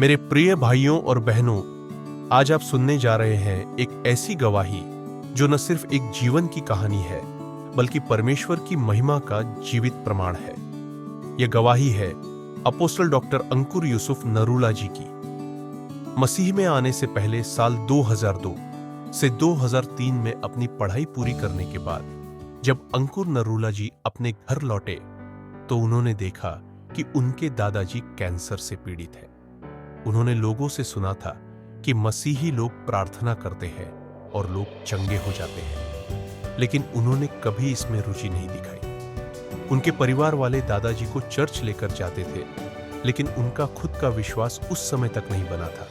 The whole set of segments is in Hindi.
मेरे प्रिय भाइयों और बहनों, आज आप सुनने जा रहे हैं एक ऐसी गवाही जो न सिर्फ एक जीवन की कहानी है, बल्कि परमेश्वर की महिमा का जीवित प्रमाण है। यह गवाही है अपोस्टल डॉक्टर अंकुर यूसुफ नरूला जी की। मसीह में आने से पहले साल 2002 से 2003 में अपनी पढ़ाई पूरी करने के बाद जब अंकुर नरूला जी अपने घर लौटे तो उन्होंने देखा कि उनके दादाजी कैंसर से पीड़ित हैं। उन्होंने लोगों से सुना था कि मसीही लोग प्रार्थना करते हैं और लोग चंगे हो जाते हैं, लेकिन उन्होंने कभी इसमें रुचि नहीं दिखाई। उनके परिवार वाले दादाजी को चर्च लेकर जाते थे, लेकिन उनका खुद का विश्वास उस समय तक नहीं बना था।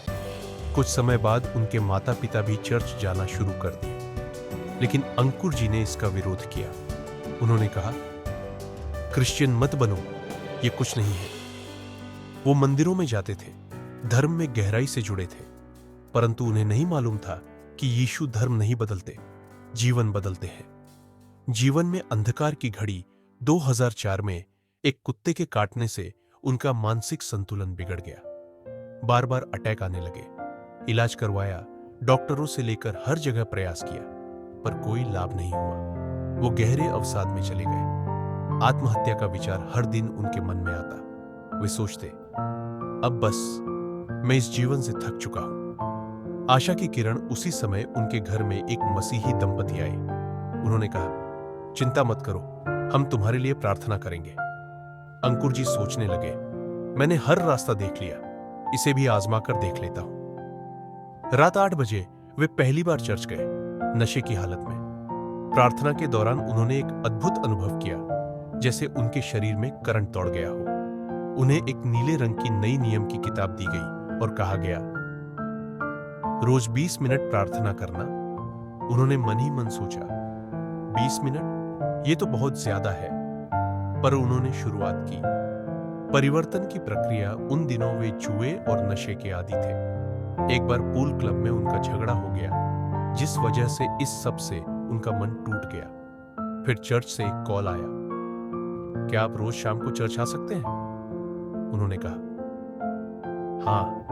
कुछ समय बाद उनके माता पिता भी चर्च जाना शुरू कर दिए, लेकिन अंकुर जी ने इसका विरोध किया। उन्होंने कहा, क्रिश्चियन मत बनो, ये कुछ नहीं है। वो मंदिरों में जाते थे, धर्म में गहराई से जुड़े थे, परंतु उन्हें नहीं मालूम था कि यीशु धर्म नहीं बदलते, जीवन बदलते हैं। जीवन में अंधकार की घड़ी 2004 में एक कुत्ते के काटने से उनका मानसिक संतुलन बिगड़ गया। बार बार अटैक आने लगे। इलाज करवाया, डॉक्टरों से लेकर हर जगह प्रयास किया, पर कोई लाभ नहीं हुआ। वो गहरे अवसाद में चले गए। आत्महत्या का विचार हर दिन उनके मन में आता। वे सोचते, अब बस मैं इस जीवन से थक चुका हूं। आशा की किरण उसी समय उनके घर में एक मसीही दंपति आए। उन्होंने कहा, चिंता मत करो, हम तुम्हारे लिए प्रार्थना करेंगे। अंकुर जी सोचने लगे, मैंने हर रास्ता देख लिया, इसे भी आजमा कर देख लेता हूं। रात 8 बजे वे पहली बार चर्च गए, नशे की हालत में। प्रार्थना के दौरान उन्होंने एक अद्भुत अनुभव किया, जैसे उनके शरीर में करंट दौड़ गया हो। उन्हें एक नीले रंग की नई नियम की किताब दी गई और कहा गया, रोज 20 मिनट प्रार्थना करना। उन्होंने मन ही मन सोचा, 20 मिनट, ये तो बहुत ज्यादा है, पर उन्होंने शुरुआत की। परिवर्तन की प्रक्रिया उन दिनों वे जुए और नशे के आदी थे। एक बार पूल क्लब में उनका झगड़ा हो गया, जिस वजह से इस सब से उनका मन टूट गया। फिर चर्च से एक कॉल आया, क्या आप रोज शाम को चर्च आ सकते हैं? उन्होंने कहा, हाँ।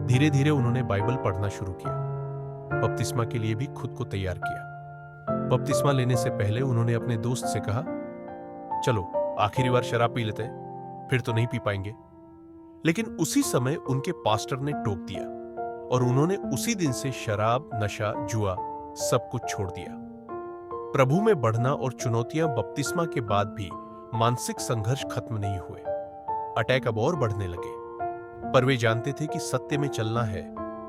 धीरे धीरे उन्होंने बाइबल पढ़ना शुरू किया। बपतिस्मा के लिए भी खुद को तैयार किया। बपतिस्मा लेने से पहले उन्होंने अपने दोस्त से कहा, चलो आखिरी बार शराब पी लेते हैं, फिर तो नहीं पी पाएंगे। लेकिन उसी समय उनके पास्टर ने टोक दिया और उन्होंने उसी दिन से शराब, नशा, जुआ सब कुछ छोड़ दिया। प्रभु में बढ़ना और चुनौतियां बपतिस्मा के बाद भी मानसिक संघर्ष खत्म नहीं हुए। अटैक अब और बढ़ने लगे, पर वे जानते थे कि सत्य में चलना है,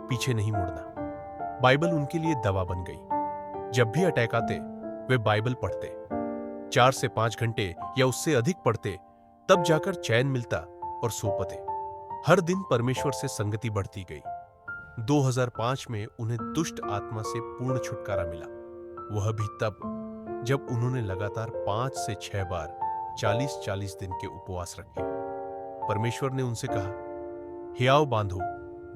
पीछे नहीं मुड़ना। बाइबल उनके लिए दवा बन गई। जब भी अटैक आते, वे बाइबल पढ़ते, 4 से 5 घंटे या उससे अधिक पढ़ते, तब जाकर चैन मिलता और सो पाते। हर दिन परमेश्वर से संगति बढ़ती गई। 2005 में उन्हें दुष्ट आत्मा से पूर्ण छुटकारा मिला। वह भी तब जब उन्होंने लगातार 5 से 6 बार 40-40 दिन के उपवास रखे। परमेश्वर ने उनसे कहा, हियाव बांधो,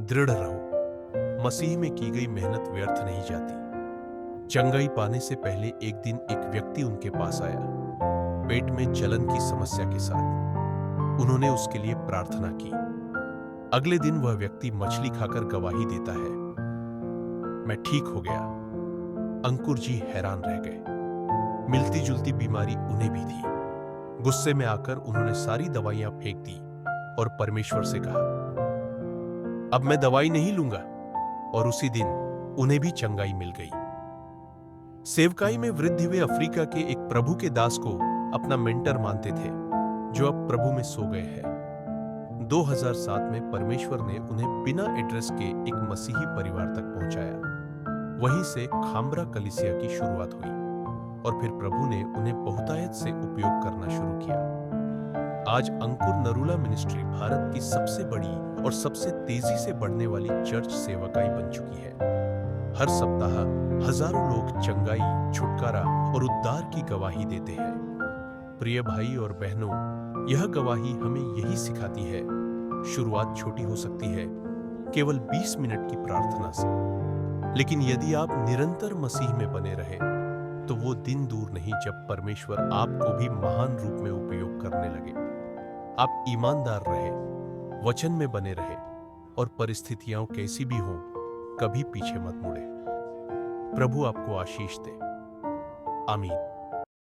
दृढ़ रहो, मसीह में की गई मेहनत व्यर्थ नहीं जाती। चंगाई पाने से पहले एक दिन एक व्यक्ति उनके पास आया, पेट में जलन की समस्या के साथ। उन्होंने उसके लिए प्रार्थना की। अगले दिन वह व्यक्ति मछली खाकर गवाही देता है, मैं ठीक हो गया। अंकुर जी हैरान रह गए। मिलती जुलती बीमारी उन्हें भी थी। गुस्से में आकर उन्होंने सारी दवाइयां फेंक दी और परमेश्वर से कहा, अब मैं दवाई नहीं लूंगा। और उसी दिन उन्हें भी चंगाई मिल गई। सेवकाई में वृद्धि वे अफ्रीका के एक प्रभु के दास को अपना मेंटर मानते थे, जो अब प्रभु में सो गए हैं। 2007 में परमेश्वर ने उन्हें बिना एड्रेस के एक मसीही परिवार तक पहुंचाया। वहीं से खाम्बरा कलीसिया की शुरुआत हुई और फिर प्रभु ने उन्हें बहुतायत से उपयोग करना शुरू किया। आज अंकुर नरूला मिनिस्ट्री भारत की सबसे बड़ी और सबसे तेजी से बढ़ने वाली चर्च सेवकाई बन चुकी है। हर सप्ताह हजारों लोग चंगाई, छुटकारा और उद्धार की गवाही देते हैं। प्रिय भाई और बहनों, यह गवाही हमें यही सिखाती है, शुरुआत छोटी हो सकती है, केवल 20 मिनट की प्रार्थना से, लेकिन यदि आप निरंतर मसीह में बने रहे तो वो दिन दूर नहीं जब परमेश्वर आपको भी महान रूप में उपयोग करने लगे। आप ईमानदार रहे, वचन में बने रहे, और परिस्थितियां कैसी भी हों, कभी पीछे मत मुड़े। प्रभु आपको आशीष दे। आमीन।